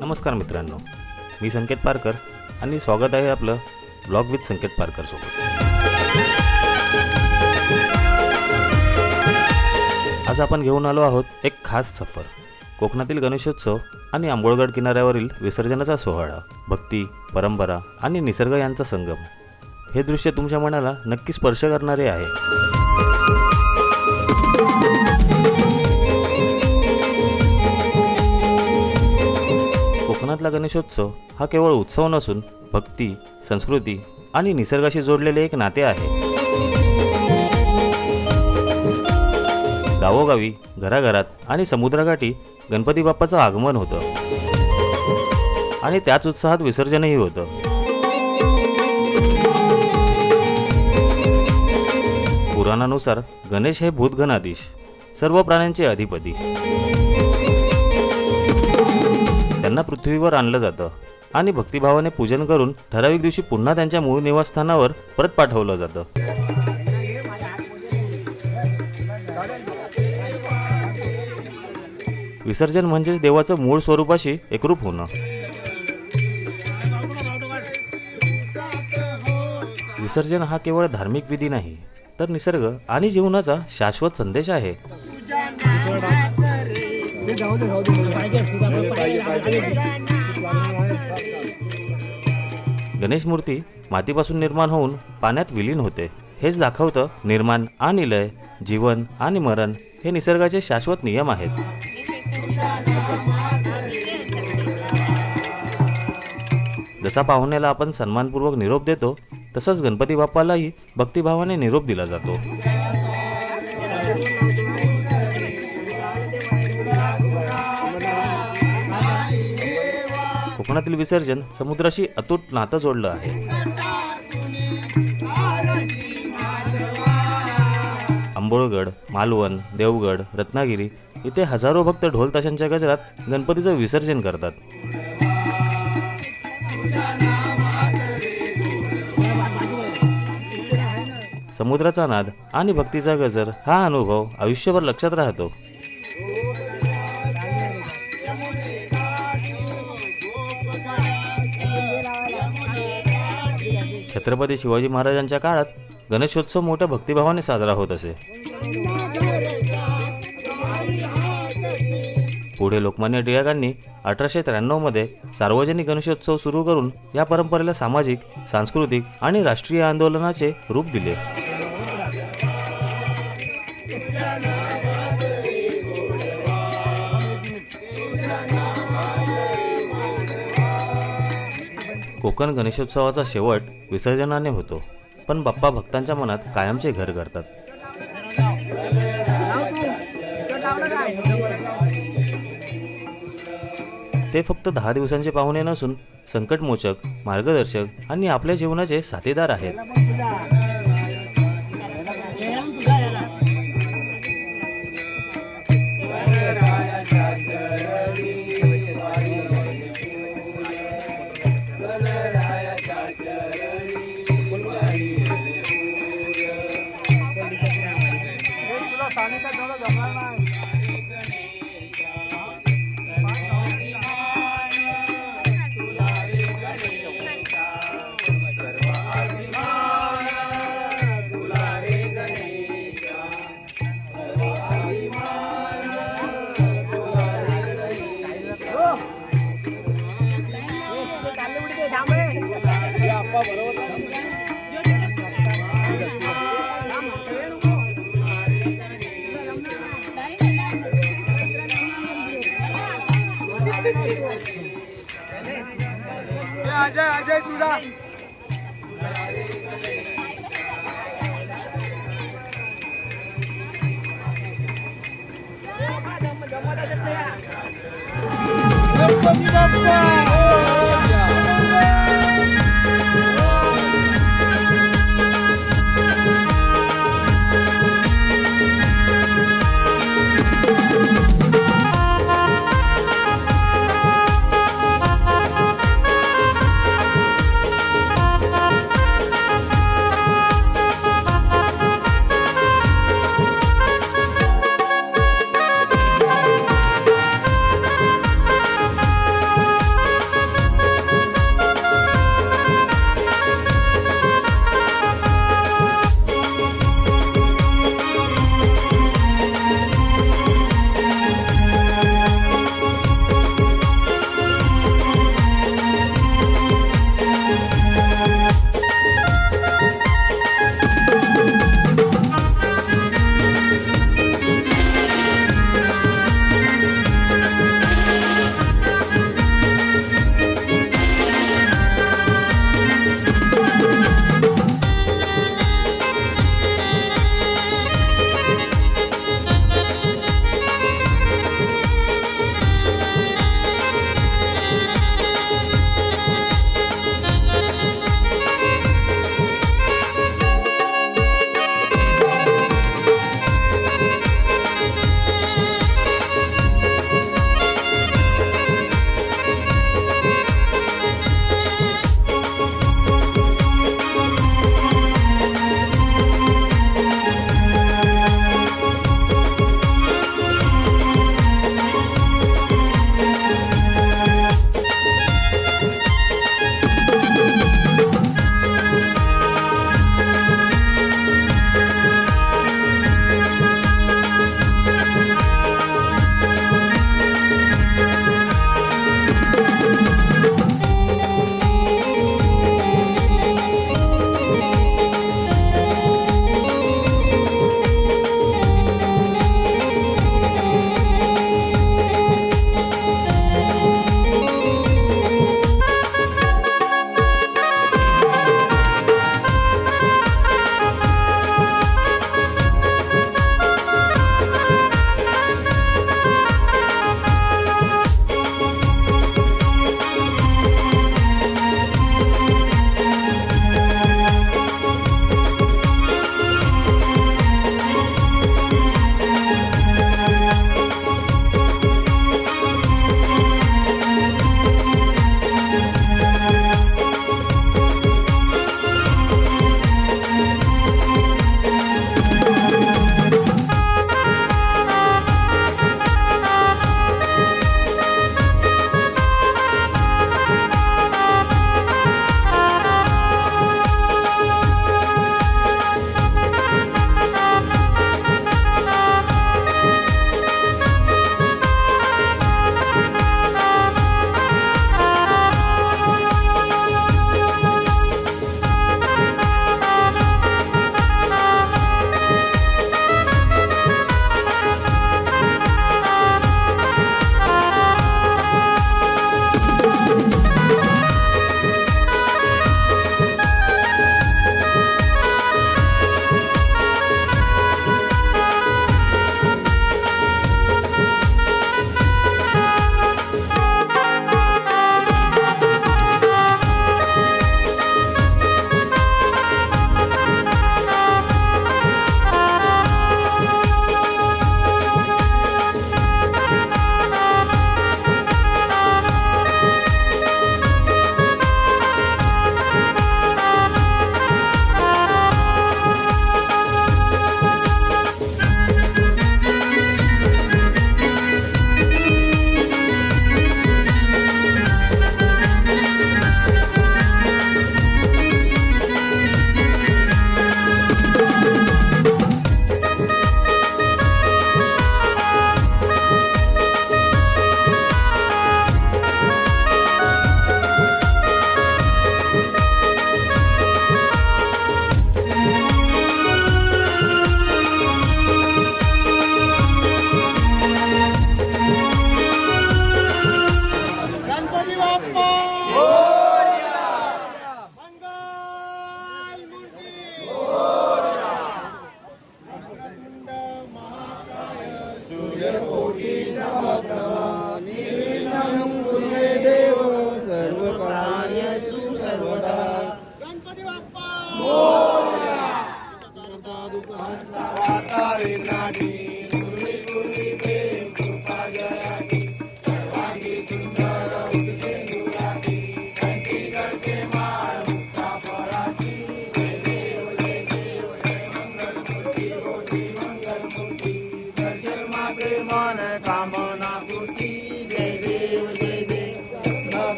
नमस्कार मित्रांनो, मी संकेत पारकर आणि स्वागत आहे आपलं ब्लॉग विथ संकेत पारकर सोबत। आज आपण घेऊन आलो आहोत एक खास सफर, कोकणातील गणेशोत्सव आणि आंबोळगड किनाऱ्यावरील विसर्जनाचा सोहळा, भक्ती, परंपरा आणि निसर्ग यांचा संगम। हे दृश्य तुमच्या मनाला नक्की स्पर्श करणारे आहे। कोकणातला गणेशोत्सव हा केवळ उत्सव नसून भक्ती, संस्कृती आणि निसर्गाशी जोडलेले एक नाते आहे। गावोगावी, घराघरात आणि समुद्रकाठी गणपती बाप्पाचं आगमन होतं आणि त्याच उत्साहात विसर्जनही होतं। पुराणानुसार गणेश हे भूतगणाधीश, सर्व प्राण्यांचे अधिपती। त्यांना पृथ्वीवर आणलं जातं आणि भक्तिभावाने पूजन करून ठराविक दिवशी पुन्हा त्यांच्या मूळ निवासस्थानावर परत पाठवलं जातं। विसर्जन म्हणजेच देवाचं मूळ स्वरूपाशी एकरूप होणं। विसर्जन हा केवळ धार्मिक विधी नाही, तर निसर्ग आणि जीवनाचा शाश्वत संदेश आहे। गणेश मूर्ती मातीपासून निर्माण होऊन पाण्यात विलीन होते। हेच दाखवतं निर्माण आणि लय, जीवन आणि मरण हे निसर्गाचे शाश्वत नियम आहेत। जसा पाहुण्याला आपण सन्मानपूर्वक निरोप देतो, तसंच गणपती बाप्पालाही भक्तिभावाने निरोप दिला जातो। कोकणातील विसर्जन समुद्राशी अतूट नातं जोडलं आहे। आंबोळगड, मालवण, देवगड, रत्नागिरी इथे हजारो भक्त ढोल ताशांच्या गजरात गणपतीचं विसर्जन करतात। समुद्राचा नाद आणि भक्तीचा गजर हा अनुभव आयुष्यभर लक्षात राहतो। छत्रपती शिवाजी महाराजांच्या काळात गणेशोत्सव मोठ्या भक्तिभावाने साजरा होत असे। पुढे लोकमान्य टिळकांनी 1893 मध्ये सार्वजनिक गणेशोत्सव सुरू करून या परंपरेला सामाजिक, सांस्कृतिक आणि राष्ट्रीय आंदोलनाचे रूप दिले। कोकण गणेशोत्सवाचा शेवट विसर्जनाने होतो, पण बाप्पा भक्तांच्या मनात कायमचे घर करतात। ते फक्त 10 दिवसांचे पाहुणे नसून संकटमोचक, मार्गदर्शक आणि आपल्या जीवनाचे साथीदार आहेत। अजय तुला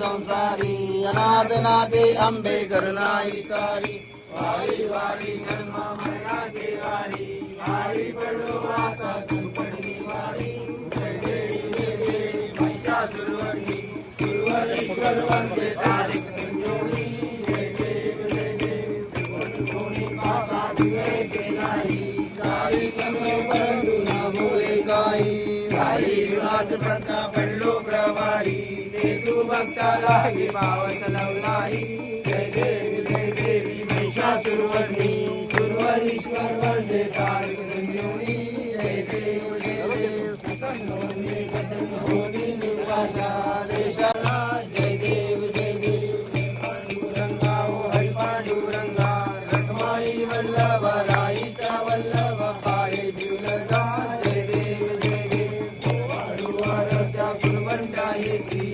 संसारी अनाथ नाथे आंबेडकर नाही सारी वारी वारी जन्म मरणाची वारी वारी पडलो आता संकटनी वारी जय जय जय जय महिषासुरवंदी सुरवरेश्वर वंदे तारिक संजोनी जय जय जय जय कोणी काका दिवे सेनाई सारी समो परंतु ना बोले काही सारी विवाद प्रथा पडलो प्रवारी तू भक्ता लागे पावस लवलाई जय देवी महिषासुरवंदी सुरवरीश्वर वंदे तारक संजीवनी जय देव प्रसन्न होती निर्वाचा देशाला जय देव पांडुरंगा हो हरि पांडुरंगा रखमाई वल्लभ राईचा वल्लभ पाये जीवलगा जय देव वारुवारच्या कुलवंता येती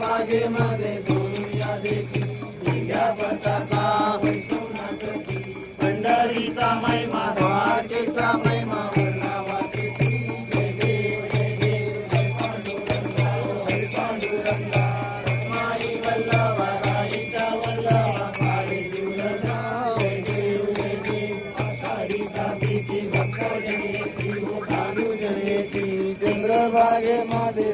माझे मध्ये सोनुया देखी दिव्या पताका पंढरीचा महिमा वाटेचा महिमा वर्णावाचे जय देव पांडुरंगा हरि पांडुरंगा माई वल्लभ राईचा वल्लभ पाये जीवलगा जय देव आषाढी कार्तिकी भक्त जनेती भानू जनेती चंद्रभागे मध्ये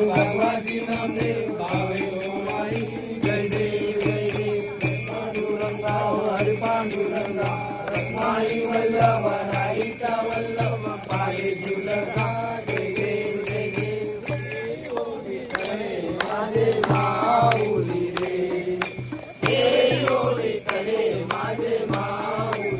भगवासी नामदेव भावे ओमाई जय देव पांडुरंगा हरि पांडुरंगा रखमाई वल्लभ राईचा वल्लभ पाये जीवलगा जय देव माझे माऊली रे हे ओले करे माझे माऊली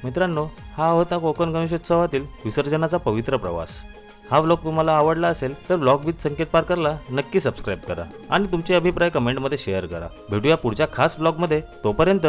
मित्रांनो, हा होता कोकण गणेशोत्सवातील विसर्जनाचा पवित्र प्रवास. हा व्लॉग तुम्हाला आवडला असेल तर व्लॉग विथ संकेत पारकरला नक्की सबस्क्राईब करा आणि तुमचे अभिप्राय कमेंटमध्ये शेअर करा. भेटूया पुढच्या खास व्लॉगमध्ये. तोपर्यंत